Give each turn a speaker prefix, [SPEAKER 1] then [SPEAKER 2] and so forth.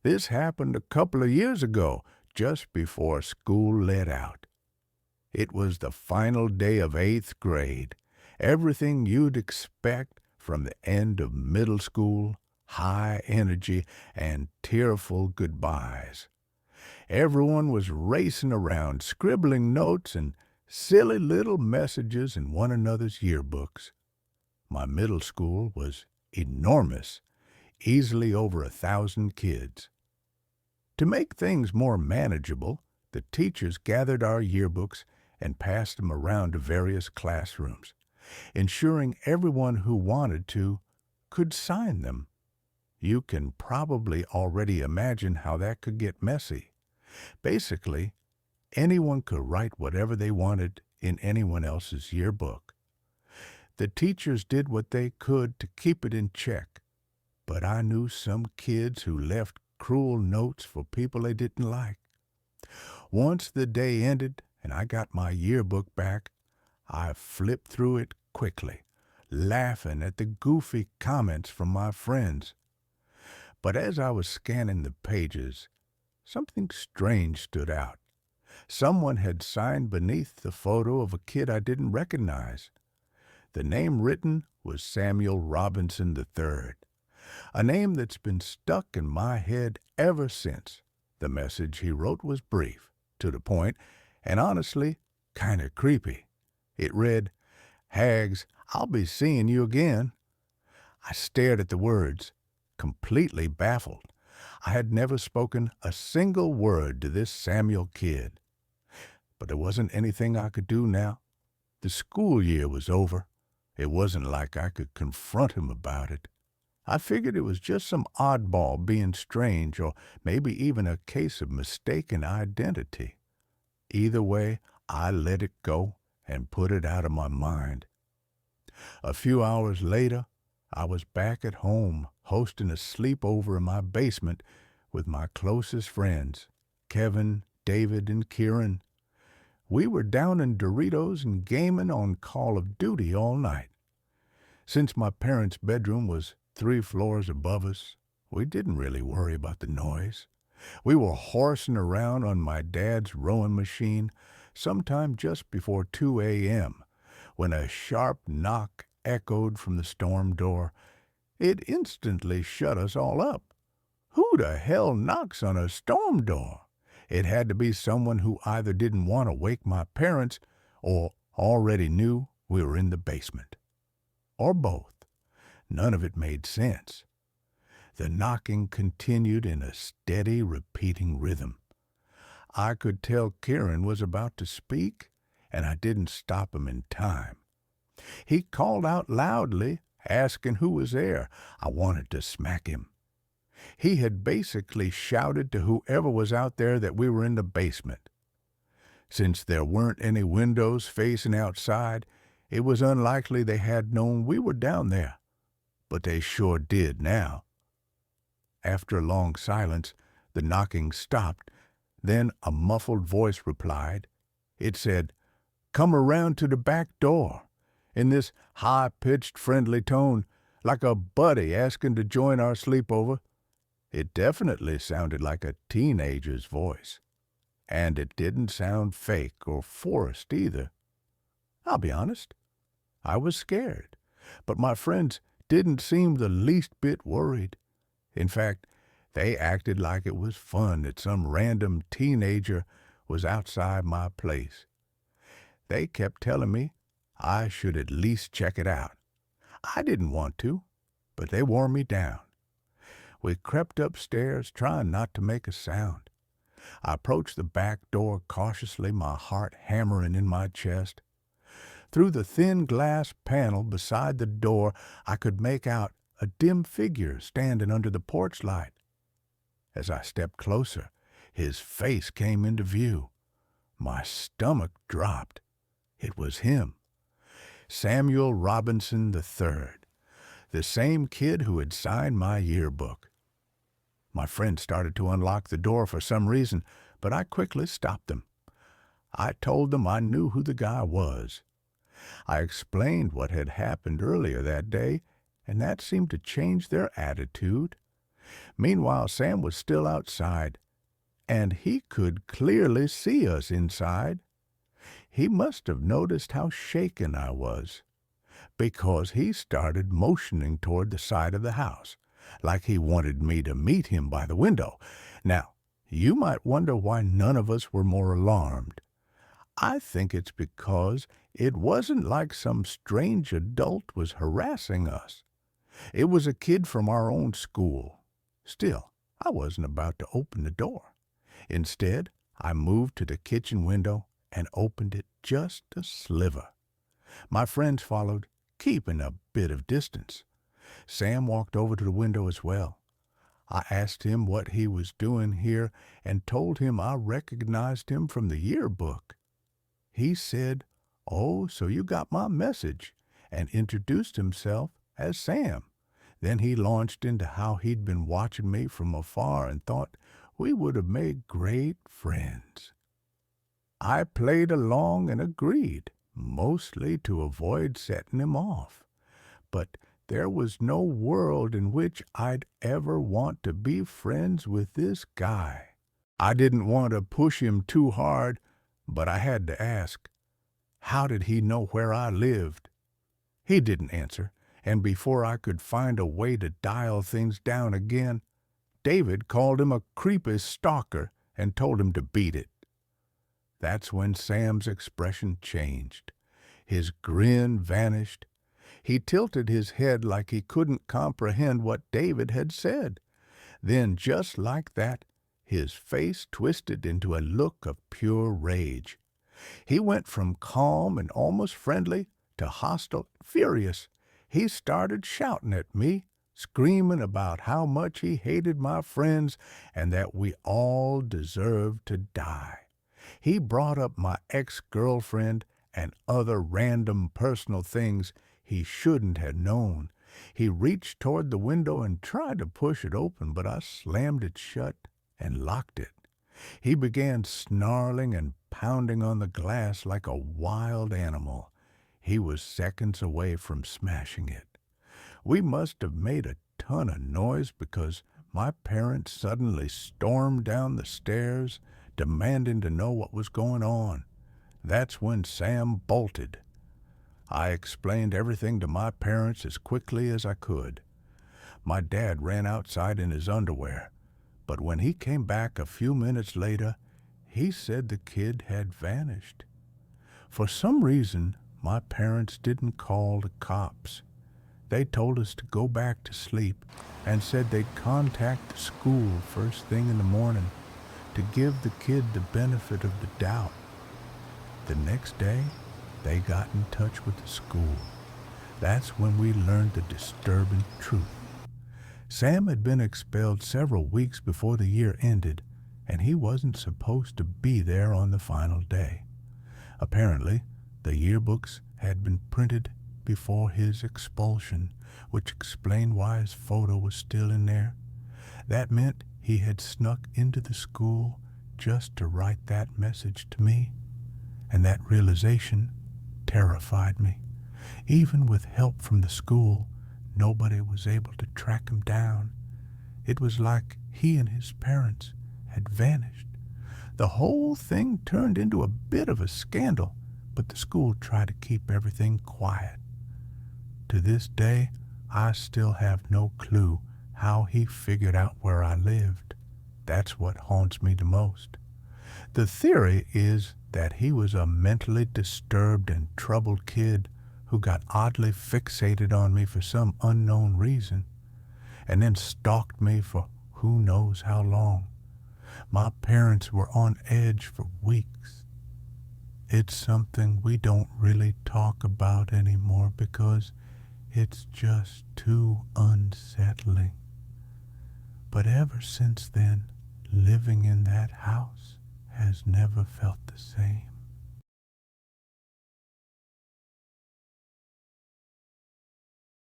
[SPEAKER 1] This happened a couple of years ago, just before school let out. It was the final day of 8th grade. Everything you'd expect from the end of middle school, high energy, and tearful goodbyes. Everyone was racing around, scribbling notes and silly little messages in one another's yearbooks. My middle school was enormous, easily over 1,000 kids. To make things more manageable, the teachers gathered our yearbooks and passed them around to various classrooms, ensuring everyone who wanted to could sign them. You can probably already imagine how that could get messy. Basically, anyone could write whatever they wanted in anyone else's yearbook. The teachers did what they could to keep it in check, but I knew some kids who left cruel notes for people they didn't like. Once the day ended and I got my yearbook back, I flipped through it quickly, laughing at the goofy comments from my friends. But as I was scanning the pages, something strange stood out. Someone had signed beneath the photo of a kid I didn't recognize. The name written was Samuel Robinson III, a name that's been stuck in my head ever since. The message he wrote was brief, to the point, and honestly, kind of creepy. It read, "Hags, I'll be seeing you again." I stared at the words, completely baffled. I had never spoken a single word to this Samuel kid. But there wasn't anything I could do now. The school year was over. It wasn't like I could confront him about it. I figured it was just some oddball being strange, or maybe even a case of mistaken identity. Either way, I let it go and put it out of my mind. A few hours later, I was back at home hosting a sleepover in my basement with my closest friends, Kevin, David, and Kieran. We were down in Doritos and gaming on Call of Duty all night. Since my parents' bedroom was 3 floors above us, we didn't really worry about the noise. We were horsing around on my dad's rowing machine sometime just before 2 a.m. when a sharp knock echoed from the storm door. It instantly shut us all up. Who the hell knocks on a storm door? It had to be someone who either didn't want to wake my parents or already knew we were in the basement. Or both. None of it made sense. The knocking continued in a steady, repeating rhythm. I could tell Kieran was about to speak, and I didn't stop him in time. He called out loudly, asking who was there. I wanted to smack him. He had basically shouted to whoever was out there that we were in the basement. Since there weren't any windows facing outside, it was unlikely they had known we were down there. But they sure did now. After a long silence, the knocking stopped. Then a muffled voice replied. It said, "Come around to the back door," in this high-pitched, friendly tone, like a buddy asking to join our sleepover. It definitely sounded like a teenager's voice. And it didn't sound fake or forced either. I'll be honest, I was scared, but my friends didn't seem the least bit worried. In fact, they acted like it was fun that some random teenager was outside my place. They kept telling me I should at least check it out. I didn't want to, but they wore me down. We crept upstairs, trying not to make a sound. I approached the back door cautiously, my heart hammering in my chest. Through the thin glass panel beside the door, I could make out a dim figure standing under the porch light. As I stepped closer, his face came into view. My stomach dropped. It was him. Samuel Robinson III, the same kid who had signed my yearbook. My friend started to unlock the door for some reason, but I quickly stopped them. I told them I knew who the guy was. I explained what had happened earlier that day, and that seemed to change their attitude. Meanwhile, Sam was still outside, and he could clearly see us inside. He must have noticed how shaken I was, because he started motioning toward the side of the house, like he wanted me to meet him by the window. Now, you might wonder why none of us were more alarmed. I think it's because it wasn't like some strange adult was harassing us. It was a kid from our own school. Still, I wasn't about to open the door. Instead, I moved to the kitchen window and opened it just a sliver. My friends followed, keeping a bit of distance. Sam walked over to the window as well. I asked him what he was doing here and told him I recognized him from the yearbook. He said, "Oh, so you got my message," and introduced himself as Sam. Then he launched into how he'd been watching me from afar and thought we would have made great friends. I played along and agreed, mostly to avoid setting him off. But there was no world in which I'd ever want to be friends with this guy. I didn't want to push him too hard, but I had to ask, how did he know where I lived? He didn't answer, and before I could find a way to dial things down again, David called him a creepy stalker and told him to beat it. That's when Sam's expression changed. His grin vanished. He tilted his head like he couldn't comprehend what David had said. Then, just like that, his face twisted into a look of pure rage. He went from calm and almost friendly to hostile, furious. He started shouting at me, screaming about how much he hated my friends and that we all deserved to die. He brought up my ex-girlfriend and other random personal things he shouldn't have known. He reached toward the window and tried to push it open, but I slammed it shut and locked it. He began snarling and pounding on the glass like a wild animal. He was seconds away from smashing it. We must have made a ton of noise because my parents suddenly stormed down the stairs, demanding to know what was going on. That's when Sam bolted. I explained everything to my parents as quickly as I could. My dad ran outside in his underwear, but when he came back a few minutes later, he said the kid had vanished. For some reason, my parents didn't call the cops. They told us to go back to sleep and said they'd contact the school first thing in the morning to give the kid the benefit of the doubt. The next day, they got in touch with the school. That's when we learned the disturbing truth. Sam had been expelled several weeks before the year ended, and he wasn't supposed to be there on the final day. Apparently, the yearbooks had been printed before his expulsion, which explained why his photo was still in there. That meant he had snuck into the school just to write that message to me, and that realization terrified me. Even with help from the school, nobody was able to track him down. It was like he and his parents had vanished. The whole thing turned into a bit of a scandal, but the school tried to keep everything quiet. To this day, I still have no clue how he figured out where I lived. That's what haunts me the most. The theory is that he was a mentally disturbed and troubled kid who got oddly fixated on me for some unknown reason, and then stalked me for who knows how long. My parents were on edge for weeks. It's something we don't really talk about anymore because it's just too unsettling. But ever since then, living in that house has never felt the same.